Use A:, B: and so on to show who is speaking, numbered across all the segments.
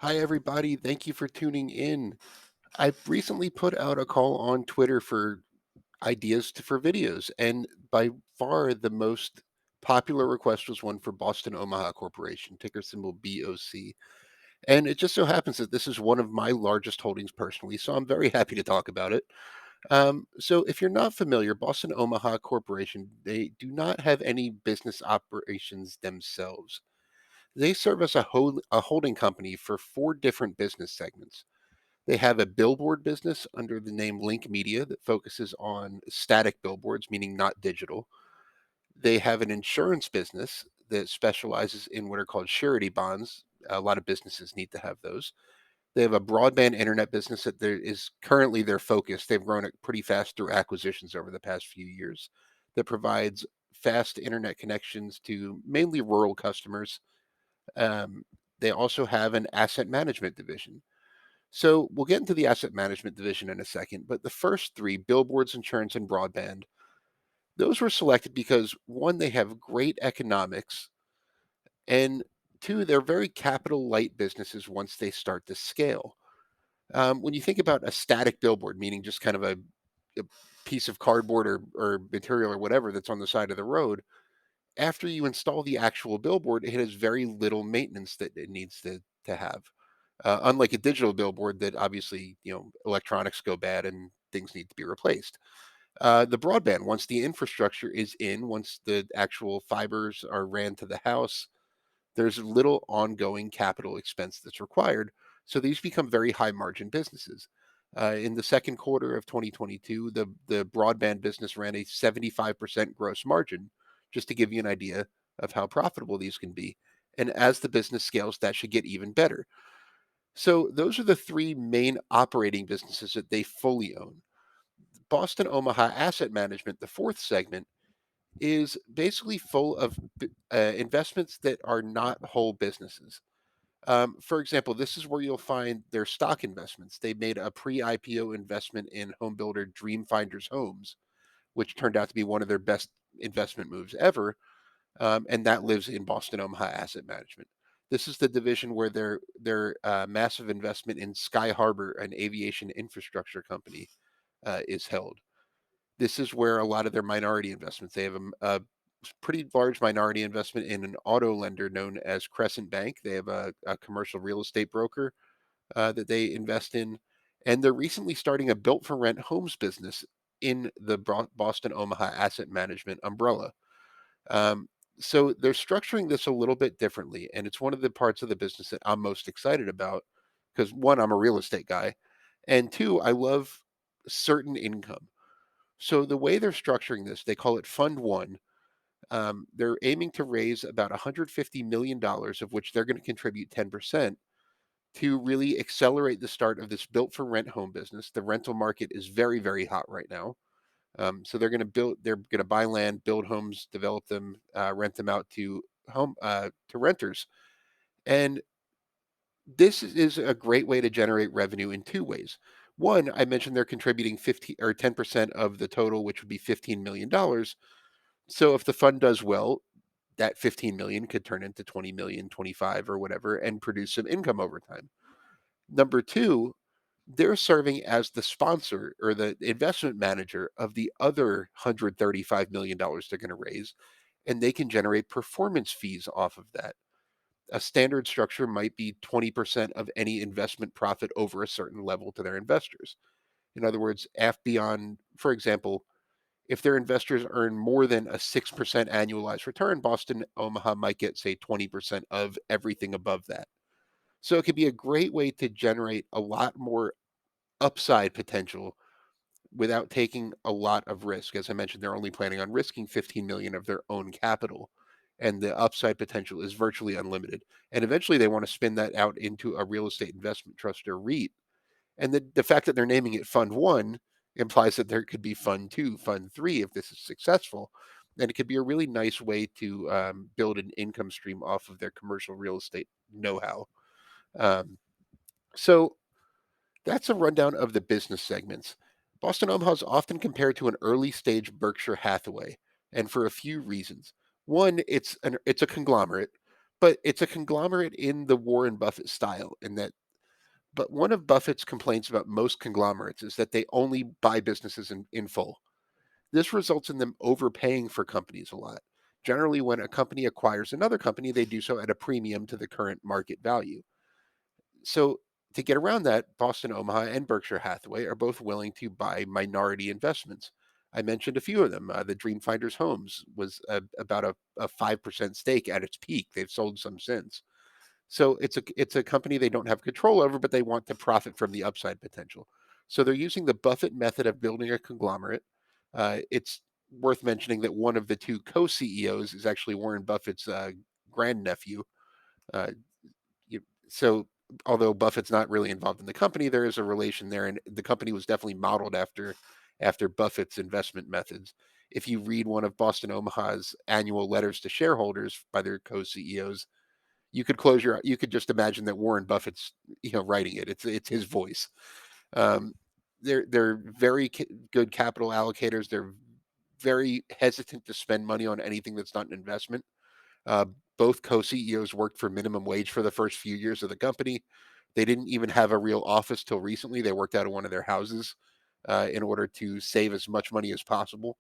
A: Hi, everybody. Thank you for tuning in. I recently put out a call on Twitter for for videos, and by far the most popular request was one for Boston Omaha Corporation, ticker symbol BOC. And it just so happens that this is one of my largest holdings personally, so I'm very happy to talk about it. So, if you're not familiar, Boston Omaha Corporation, they do not have any business operations themselves. They serve as a holding company for four different business segments. They have a billboard business under the name Link Media that focuses on static billboards, meaning not digital. They have an insurance business that specializes in what are called surety bonds. A lot of businesses need to have those. They have a broadband internet business that there is currently their focus. They've grown it pretty fast through acquisitions over the past few years that provides fast internet connections to mainly rural customers. um, they also have an asset management division. So we'll get into the asset management division in a second, but the first three, billboards, insurance, and broadband, those were selected because one, they have great economics, and two, they're very capital light businesses once they start to scale. When you think about a static billboard, meaning just kind of a piece of cardboard or material or whatever that's on the side of the road, after you install the actual billboard, it has very little maintenance that it needs to have. Unlike a digital billboard that obviously, electronics go bad and things need to be replaced. The broadband, once the infrastructure is in, once the actual fibers are ran to the house, there's little ongoing capital expense that's required. So these become very high margin businesses. In the second quarter of 2022, the broadband business ran a 75% gross margin, just to give you an idea of how profitable these can be. And as the business scales, that should get even better. So those are the three main operating businesses that they fully own. Boston Omaha Asset Management, the fourth segment, is basically full of investments that are not whole businesses. For example, this is where you'll find their stock investments. They made a pre-IPO investment in home builder Dreamfinders Homes, which turned out to be one of their best investment moves ever, and that lives in Boston Omaha Asset Management. This is the division where their massive investment in Sky Harbor, an aviation infrastructure company, is held. This is where a lot of their minority investments. They have a pretty large minority investment in an auto lender known as Crescent Bank. They have a commercial real estate broker that they invest in, and they're recently starting a built-for-rent homes business in the Boston Omaha Asset Management umbrella. Um, so they're structuring this a little bit differently, and it's one of the parts of the business that I'm most excited about because one, I'm a real estate guy, and two, I love certain income. So the way they're structuring this, they call it Fund One. They're aiming to raise about $150 million, of which they're going to contribute 10% to really accelerate the start of this built for rent home business. The rental market is very, very hot right now. So they're going to buy land, build homes, develop them, rent them out to renters. And this is a great way to generate revenue in two ways. One, I mentioned they're contributing 15 or 10% of the total, which would be $15 million. So if the fund does well, that 15 million could turn into 20 million, 25 or whatever and produce some income over time. Number two, they're serving as the sponsor or the investment manager of the other $135 million they're going to raise, and they can generate performance fees off of that. A standard structure might be 20% of any investment profit over a certain level to their investors. In other words, beyond, for example, if their investors earn more than a 6% annualized return, Boston Omaha might get, say, 20% of everything above that. So it could be a great way to generate a lot more upside potential without taking a lot of risk. As I mentioned, they're only planning on risking 15 million of their own capital, and the upside potential is virtually unlimited. And eventually they want to spin that out into a real estate investment trust or REIT. And the fact that they're naming it Fund One implies that there could be Fund Two, Fund Three if this is successful. And it could be a really nice way to build an income stream off of their commercial real estate know-how. Um, so that's a rundown of the business segments. Boston Omaha is often compared to an early stage Berkshire Hathaway, and for a few reasons. One, it's a conglomerate, but it's a conglomerate in the Warren Buffett style in that. But one of Buffett's complaints about most conglomerates is that they only buy businesses in full. This results in them overpaying for companies a lot. Generally, when a company acquires another company, they do so at a premium to the current market value. So, to get around that, Boston Omaha and Berkshire Hathaway are both willing to buy minority investments. I mentioned a few of them. The Dreamfinders Homes was about a 5% stake at its peak. They've sold some since. So it's a company they don't have control over, but they want to profit from the upside potential. So they're using the Buffett method of building a conglomerate. It's worth mentioning that one of the two co-CEOs is actually Warren Buffett's grandnephew. Uh, so although Buffett's not really involved in the company, there is a relation there, and the company was definitely modeled after Buffett's investment methods. If you read one of Boston Omaha's annual letters to shareholders by their co-CEOs, you could just imagine that Warren Buffett's writing it. It's his voice. Um, they're very good capital allocators. They're very hesitant to spend money on anything that's not an investment. Uh, Both co-CEOs worked for minimum wage for the first few years of the company. They didn't even have a real office till recently. They worked out of one of their houses in order to save as much money as possible.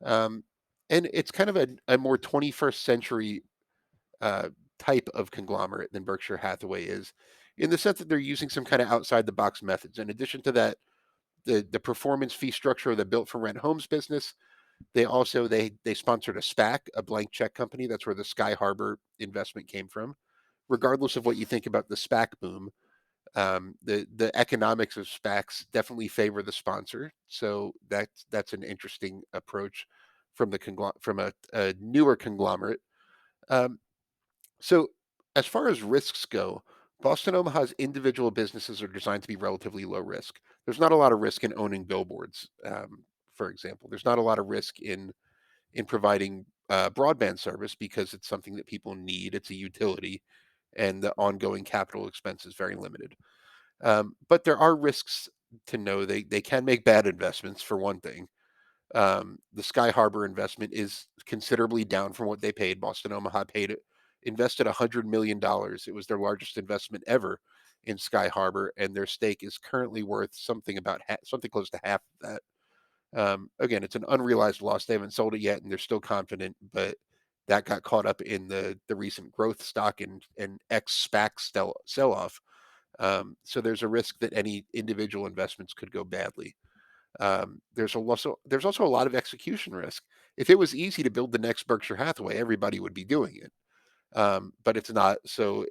A: Um, and it's kind of a more 21st century uh, type of conglomerate than Berkshire Hathaway is, in the sense that they're using some kind of outside the box methods. In addition to that, the performance fee structure of the built for rent homes business, they sponsored a SPAC, a blank check company. That's where the Sky Harbor investment came from. Regardless of what you think about the SPAC boom, the economics of SPACs definitely favor the sponsor. So that's an interesting approach from a newer conglomerate. Um, so, as far as risks go, Boston Omaha's individual businesses are designed to be relatively low risk. There's not a lot of risk in owning billboards, for example. There's not a lot of risk in providing broadband service because it's something that people need. It's a utility, and the ongoing capital expense is very limited. But there are risks to know. They can make bad investments for one thing. The Sky Harbor investment is considerably down from what they paid. Boston Omaha invested $100 million. It was their largest investment ever in Sky Harbor, and their stake is currently worth something close to half of that. Again, it's an unrealized loss. They haven't sold it yet, and they're still confident, but that got caught up in the recent growth stock and ex SPAC sell off. So there's a risk that any individual investments could go badly. There's also a lot of execution risk. If it was easy to build the next Berkshire Hathaway, everybody would be doing it. But it's not. So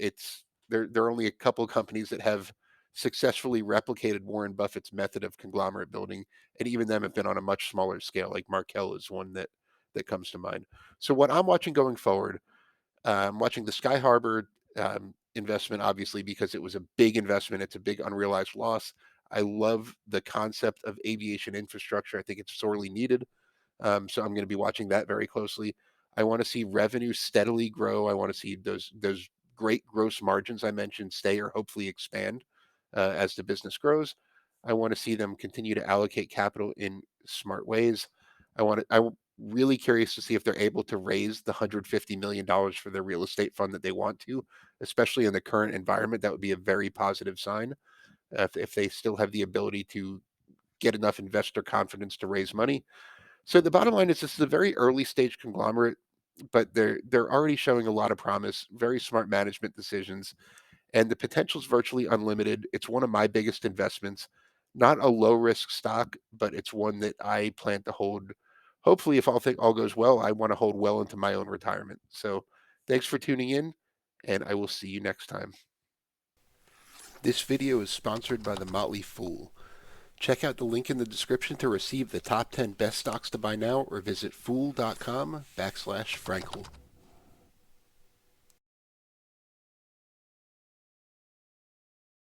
A: there are only a couple of companies that have successfully replicated Warren Buffett's method of conglomerate building, and even them have been on a much smaller scale. Like Markel is one that comes to mind. So what I'm watching going forward, I'm watching the Sky Harbor investment, obviously, because it was a big investment. It's a big unrealized loss. I love the concept of aviation infrastructure. I think it's sorely needed. So I'm going to be watching that very closely. I want to see revenue steadily grow. I want to see those great gross margins I mentioned stay or hopefully expand as the business grows. I want to see them continue to allocate capital in smart ways. I'm really curious to see if they're able to raise the $150 million for their real estate fund that they want to, especially in the current environment. That would be a very positive sign. If they still have the ability to get enough investor confidence to raise money. So the bottom line is this is a very early stage conglomerate, but they're already showing a lot of promise, very smart management decisions, and the potential is virtually unlimited. It's one of my biggest investments, not a low risk stock, but it's one that I plan to hold. Hopefully, if all goes well, I want to hold well into my own retirement. So thanks for tuning in, and I will see you next time. This video is sponsored by the Motley Fool. Check out the link in the description to receive the top 10 best stocks to buy now or visit fool.com/Frankel.